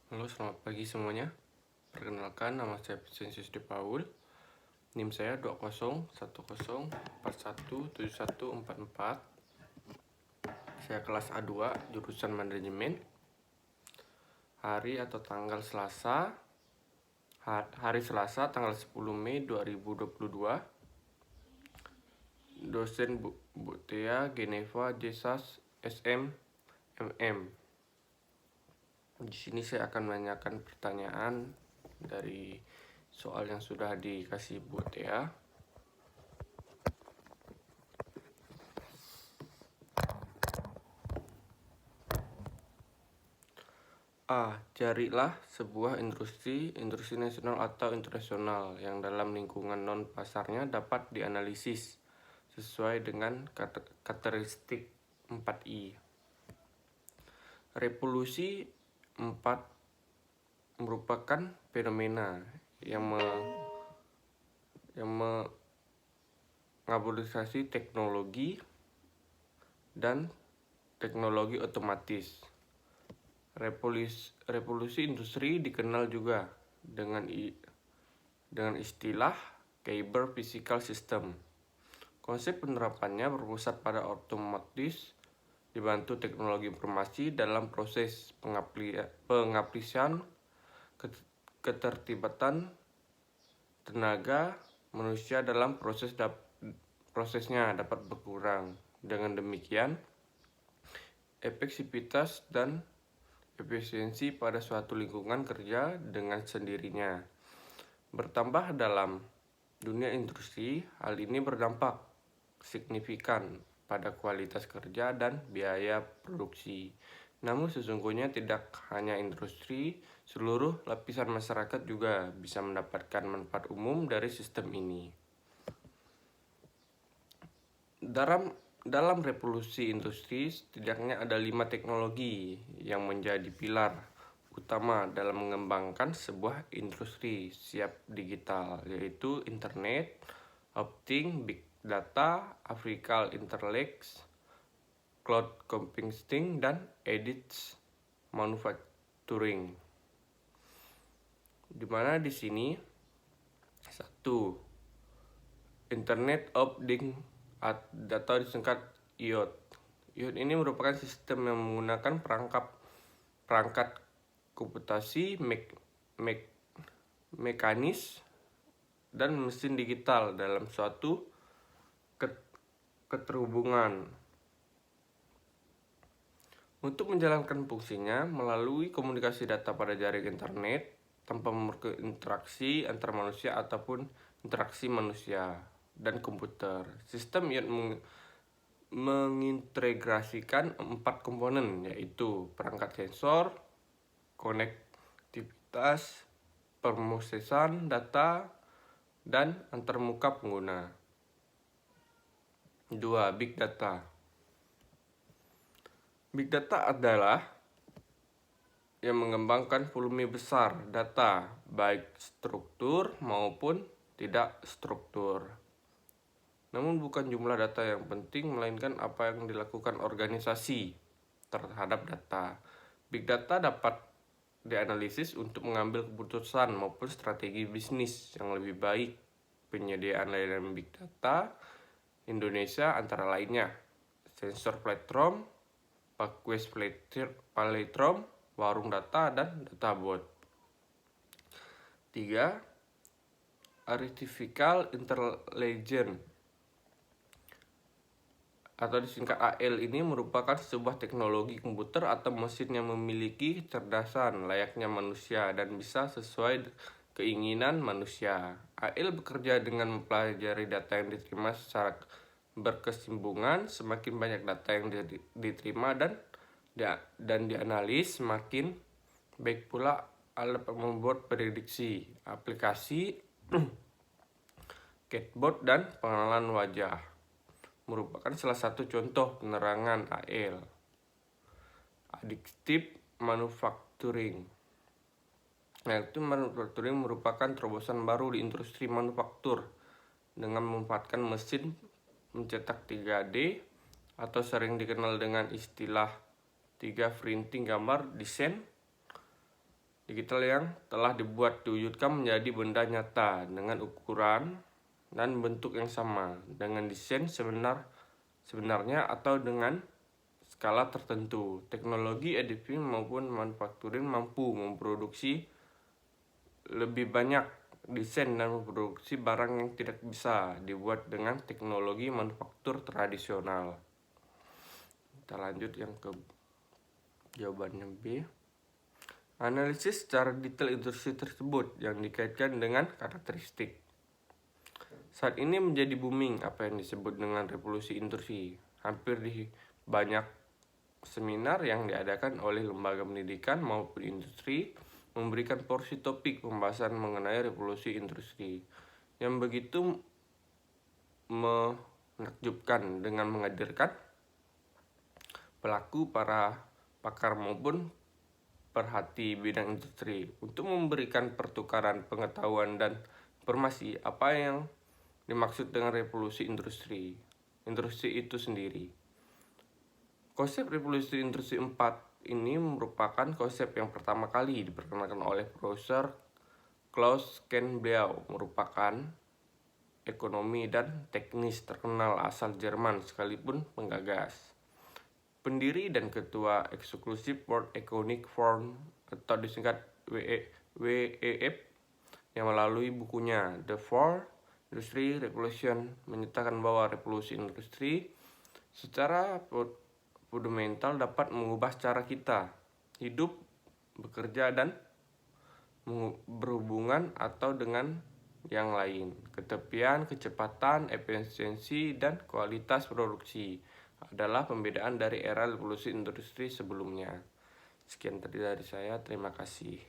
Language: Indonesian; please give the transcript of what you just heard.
Halo, selamat pagi semuanya. Perkenalkan, nama saya Vincenzius de Paul. NIM saya 201041717144. Saya kelas A2, jurusan manajemen. Hari atau tanggal Selasa, hari Selasa tanggal 10 Mei 2022. Dosen Bu Tea Geneva Jesas SM MM. Di sini saya akan menanyakan pertanyaan dari soal yang sudah dikasih Bu Tea. A. Carilah sebuah industri nasional atau internasional yang dalam lingkungan non-pasarnya dapat dianalisis sesuai dengan karakteristik 4I. Revolusi 4 merupakan fenomena yang mengabalisasi teknologi dan teknologi otomatis. Revolusi industri dikenal juga dengan istilah Cyber Physical System. Konsep penerapannya berpusat pada otomatis dibantu teknologi informasi dalam proses pengaplikasian keterlibatan tenaga manusia dalam prosesnya dapat berkurang. Dengan demikian, efektivitas dan efisiensi pada suatu lingkungan kerja dengan sendirinya bertambah. Dalam dunia industri, hal ini berdampak signifikan pada kualitas kerja dan biaya produksi. Namun sesungguhnya tidak hanya industri, seluruh lapisan masyarakat juga bisa mendapatkan manfaat umum dari sistem ini. Dalam revolusi industri, setidaknya ada 5 teknologi yang menjadi pilar utama dalam mengembangkan sebuah industri siap digital, yaitu Internet of Things, Big Data, Artificial Intelligence, Cloud Computing, dan Advanced Manufacturing. Dimana di sini 1. Internet of Things atau disingkat IoT. IoT ini merupakan sistem yang menggunakan perangkat komputasi, mekanis, dan mesin digital dalam suatu keterhubungan untuk menjalankan fungsinya melalui komunikasi data pada jaring internet tanpa memerlukan interaksi antar manusia ataupun interaksi manusia dan komputer. Sistem IoT mengintegrasikan 4 komponen, yaitu perangkat sensor, konektivitas, pemrosesan data, dan antarmuka pengguna. 2. Big Data. Big Data adalah yang mengembangkan volume besar data, baik struktur maupun tidak struktur. Namun bukan jumlah data yang penting, melainkan apa yang dilakukan organisasi terhadap data. Big Data dapat dianalisis untuk mengambil keputusan maupun strategi bisnis yang lebih baik. Penyediaan layanan Big Data Indonesia antara lainnya Sensor Platform, Packways Platform, Warung Data, dan Databot. 3. Artificial Intelligence atau disingkat AL ini merupakan sebuah teknologi komputer atau mesin yang memiliki kecerdasan layaknya manusia dan bisa sesuai keinginan manusia. AL bekerja dengan mempelajari data yang diterima secara berkesinambungan. Semakin banyak data yang diterima dan dianalisis, semakin baik pula alat membuat prediksi. Aplikasi chatbot dan pengenalan wajah merupakan salah satu contoh penerangan AL. Additive Manufacturing. Additive Manufacturing merupakan terobosan baru di industri manufaktur dengan memanfaatkan mesin mencetak 3D atau sering dikenal dengan istilah 3D printing gambar desain digital yang telah dibuat diwujudkan menjadi benda nyata dengan ukuran dan bentuk yang sama, dengan desain sebenarnya atau dengan skala tertentu. Teknologi editing maupun manufacturing mampu memproduksi lebih banyak desain dan memproduksi barang yang tidak bisa dibuat dengan teknologi manufaktur tradisional. Kita lanjut yang ke jawabannya B. Analisis secara detail industri tersebut yang dikaitkan dengan karakteristik. Saat ini menjadi booming apa yang disebut dengan revolusi industri. Hampir di banyak seminar yang diadakan oleh lembaga pendidikan maupun industri memberikan porsi topik pembahasan mengenai revolusi industri yang begitu menakjubkan dengan menghadirkan pelaku, para pakar maupun perhati bidang industri untuk memberikan pertukaran pengetahuan dan informasi apa yang dimaksud dengan revolusi industri itu sendiri. Konsep revolusi industri 4 ini merupakan konsep yang pertama kali diperkenalkan oleh Profesor Klaus Schwab, merupakan ekonomi dan teknis terkenal asal Jerman sekalipun penggagas, pendiri dan ketua eksekutif World Economic Forum atau disingkat WEF, yang melalui bukunya The Fourth Industrial Revolution menyatakan bahwa revolusi industri secara fundamental dapat mengubah cara kita hidup, bekerja, dan berhubungan atau dengan yang lain. Ketepian, kecepatan, efisiensi, dan kualitas produksi adalah pembedaan dari era revolusi industri sebelumnya. Sekian tadi dari saya, terima kasih.